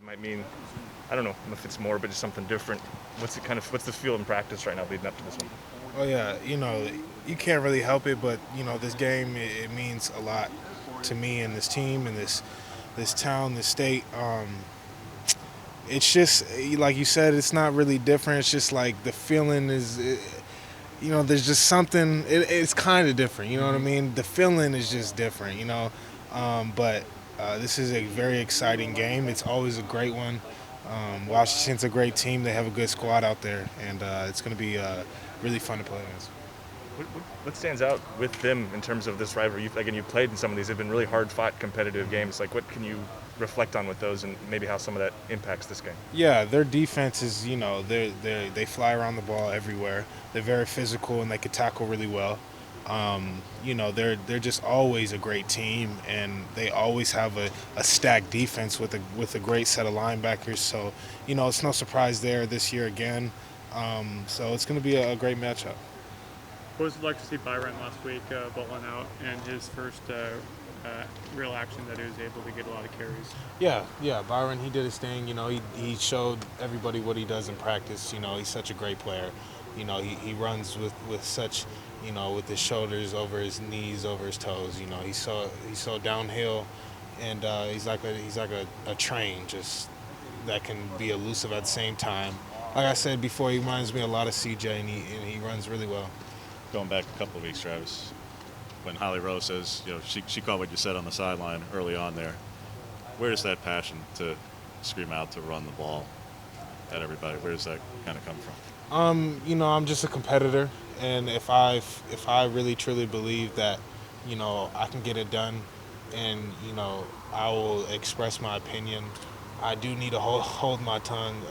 might mean, I don't know if it's more, but just something different. What's the feel in practice right now leading up to this one? Oh yeah, you can't really help it, but this game it means a lot to me and this team and this town, this state. It's just like you said, it's not really different. It's just like the feeling is, there's just something. It's kind of different. You know what I mean? The feeling is just different. But this is a very exciting game. It's always a great one. Washington's a great team. They have a good squad out there, and it's going to be really fun to play against. What stands out with them in terms of this rivalry? You've played in some of these. They've been really hard-fought, competitive games. Like, what can you reflect on with those, and maybe how some of that impacts this game? Yeah, their defense is, they fly around the ball everywhere. They're very physical and they can tackle really well. They're just always a great team, and they always have a stacked defense with a great set of linebackers. So, it's no surprise there this year again. So it's going to be a great matchup. What was it like to see Byron last week bowling out and his first real action that he was able to get a lot of carries? Yeah, Byron, he did his thing. He showed everybody what he does in practice. He's such a great player. He runs with such, with his shoulders over his knees, over his toes. He's so downhill, and he's like a train, just that can be elusive at the same time. Like I said before, he reminds me a lot of CJ, and he runs really well. Going back a couple of weeks, Travis, when Holly Rowe says, she caught what you said on the sideline early on there. Where does that passion to scream out to run the ball at everybody? Where does that kind of come from? I'm just a competitor, and if I really truly believe that, I can get it done, and I will express my opinion. I do need to hold my tongue,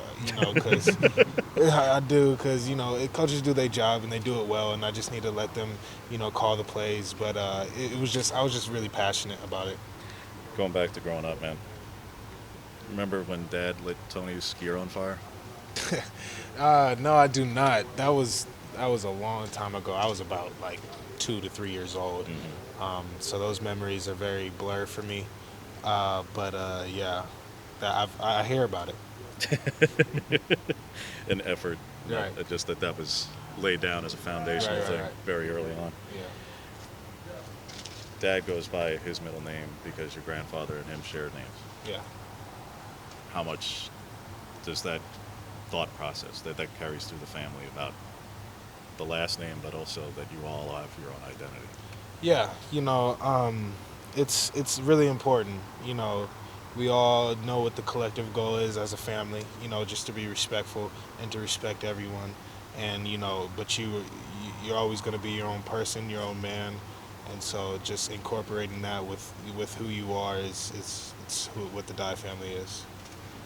because I do, because coaches do their job and they do it well, and I just need to let them, call the plays. But I was just really passionate about it. Going back to growing up, man. Remember when Dad lit Tony's gear on fire? No, I do not. That was a long time ago. I was about like 2 to 3 years old, so those memories are very blurred for me. But yeah, I hear about it. An effort, Right. just that was laid down as a foundational thing Right. very early on. Yeah. Dad goes by his middle name because your grandfather and him shared names. Yeah. How much does that thought process that carries through the family about the last name, but also that you all have your own identity? Yeah, it's really important. We all know what the collective goal is as a family. Just to be respectful and to respect everyone, and but you're always going to be your own person, your own man, and so just incorporating that with who you are is what the Dye family is.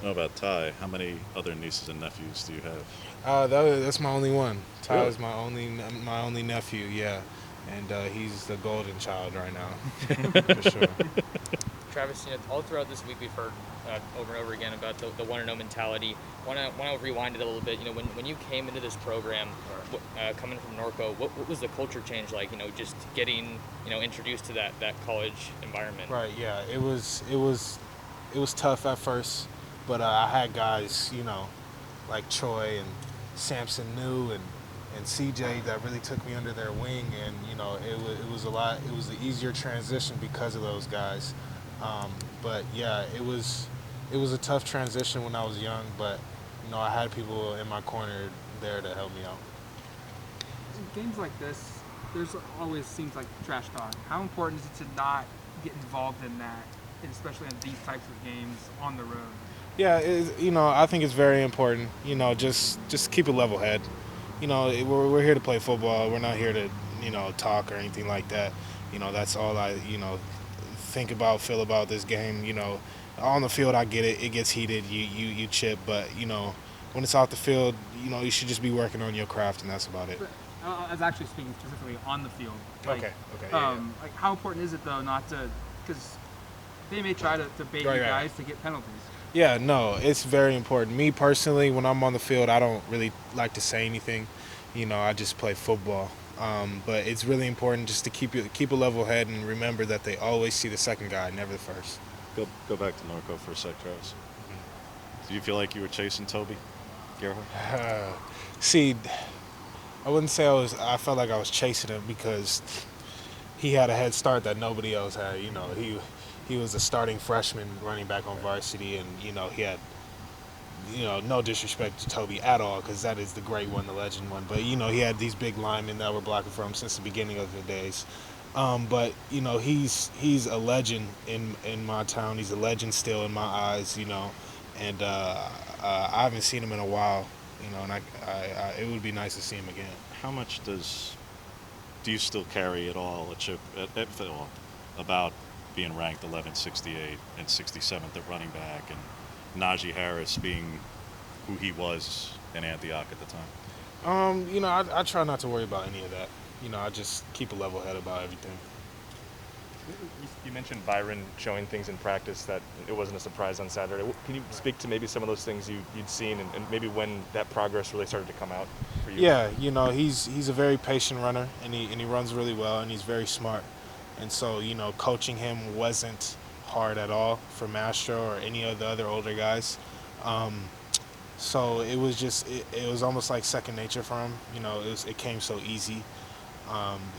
I know about Ty. How many other nieces and nephews do you have? That's my only one. Ty Really? is my only nephew. Yeah, and he's the golden child right now, for sure. Travis, all throughout this week we've heard over and over again about the one and zero mentality. Want to rewind it a little bit. When you came into this program, coming from Norco, what was the culture change like? Just getting introduced to that college environment. Right. Yeah. It was tough at first, but I had guys, like Troy and Samson New and CJ that really took me under their wing, and it was a lot. It was an easier transition because of those guys. But yeah, it was a tough transition when I was young, but I had people in my corner there to help me out. In games like this, there's always seems like trash talk. How important is it to not get involved in that, and especially in these types of games on the road? Yeah, I think it's very important. Just keep a level head. We're here to play football. We're not here to talk or anything like that. That's all I think about, feel about this game. On the field, I get it. It gets heated. You chip, but when it's off the field, you should just be working on your craft, and that's about it. But I was actually speaking specifically on the field. Okay. Yeah. Like, how important is it though not to, because they may try to bait you guys to get penalties. Yeah, no, it's very important. Me personally, when I'm on the field, I don't really like to say anything. I just play football. But it's really important just to keep a level head and remember that they always see the second guy, never the first. Go back to Norco for a sec, Travis. Do you feel like you were chasing Toby Gerhart? See, I wouldn't say I felt like I was chasing him because he had a head start that nobody else had. You know, he was a starting freshman running back on varsity, and you know he had, you know, no disrespect to Toby at all, because that is the great one, the legend one. But you know, he had these big linemen that were blocking for him since the beginning of the days. But you know, he's a legend in my town. He's a legend still in my eyes. You know, and I haven't seen him in a while. You know, and I it would be nice to see him again. How much do you still carry at all a chip at all about being ranked 11th, 68, and 67th at running back, and Najee Harris being who he was in Antioch at the time? You know, I try not to worry about any of that. You know, I just keep a level head about everything. You mentioned Byron showing things in practice that it wasn't a surprise on Saturday. Can you speak to maybe some of those things you'd seen and maybe when that progress really started to come out for you? Yeah, you know, he's a very patient runner, and he runs really well, and he's very smart. And so, you know, coaching him wasn't hard at all for Mastro or any of the other older guys. So it was just it was almost like second nature for him. You know, it came so easy.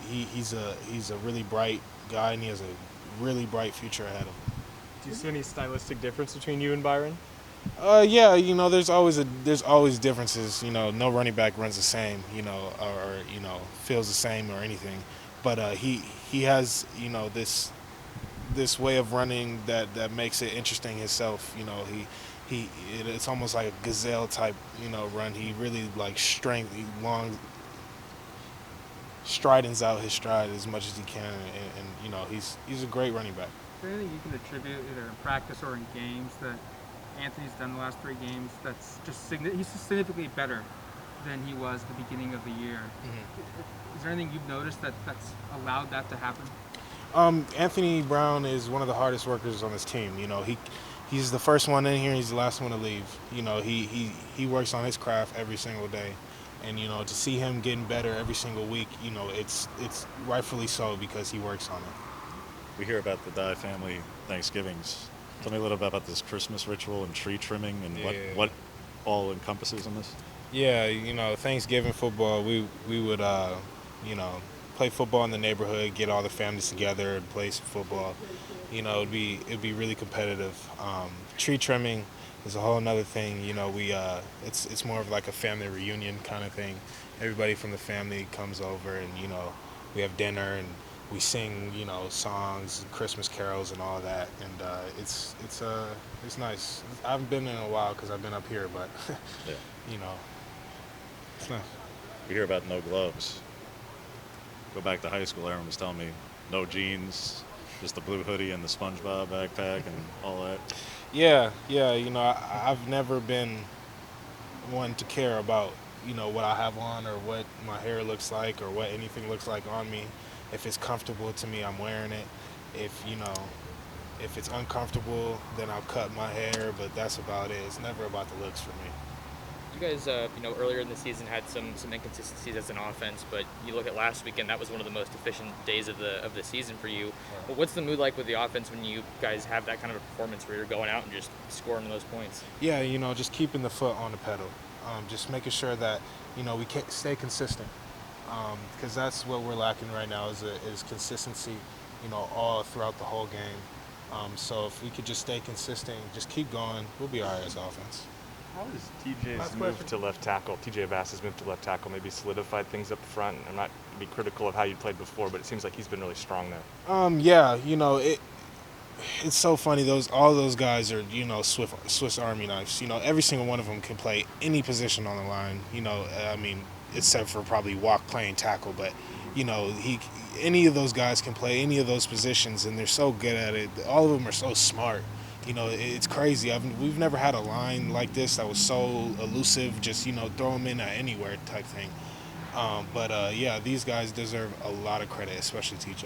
He's a really bright guy, and he has a really bright future ahead of him. Do you see any stylistic difference between you and Byron? Yeah, you know, there's always differences. You know, no running back runs the same, you know, or you know, feels the same or anything. But he has, you know, this way of running that makes it interesting himself. You know, it's almost like a gazelle type, you know, run. He really like stridens out his stride as much as he can, and you know, he's a great running back. Is there anything you can attribute either in practice or in games that Anthony's done the last 3 games that's just he's significantly better than he was at the beginning of the year? Mm-hmm. Is there anything you've noticed that's allowed that to happen? Anthony Brown is one of the hardest workers on this team. You know, he's the first one in here, he's the last one to leave. You know, he works on his craft every single day. And, you know, to see him getting better every single week, you know, it's rightfully so because he works on it. We hear about the Dye family Thanksgivings. Tell me a little bit about this Christmas ritual and tree trimming and what all encompasses in this. Yeah, you know, Thanksgiving football, we would, you know, play football in the neighborhood, get all the families together and play some football. You know, it'd be really competitive. Tree trimming is a whole another thing. You know, it's more of like a family reunion kind of thing. Everybody from the family comes over, and you know, we have dinner and we sing, you know, songs, Christmas carols, and all of that. And it's nice. I haven't been in a while because I've been up here, but Yeah. you know, it's nice. We hear about no gloves. Go back to high school, Aaron was telling me no jeans, just the blue hoodie and the SpongeBob backpack and all that. Yeah, you know, I've never been one to care about, you know, what I have on or what my hair looks like or what anything looks like on me. If it's comfortable to me, I'm wearing it. If it's uncomfortable, then I'll cut my hair, but that's about it. It's never about the looks for me. You guys, you know, earlier in the season had some inconsistencies as an offense, but you look at last weekend, that was one of the most efficient days of the season for you. But what's the mood like with the offense when you guys have that kind of a performance where you're going out and just scoring those points? Yeah, you know, just keeping the foot on the pedal. Just making sure that, you know, we can stay consistent. Because that's what we're lacking right now is consistency, you know, all throughout the whole game. So if we could just stay consistent, just keep going, we'll be all right as offense. How has TJ's move to left tackle, TJ Vass's move to left tackle, maybe solidified things up front? I'm not going to be critical of how you played before, but it seems like he's been really strong there. Yeah, you know, it's so funny. All those guys are, you know, Swiss Army knives. You know, every single one of them can play any position on the line. You know, I mean, except for probably playing tackle, but you know, any of those guys can play any of those positions, and they're so good at it. All of them are so smart. You know, it's crazy. We've never had a line like this that was so elusive, just, you know, throw them in at anywhere type thing. But yeah, these guys deserve a lot of credit, especially TJ.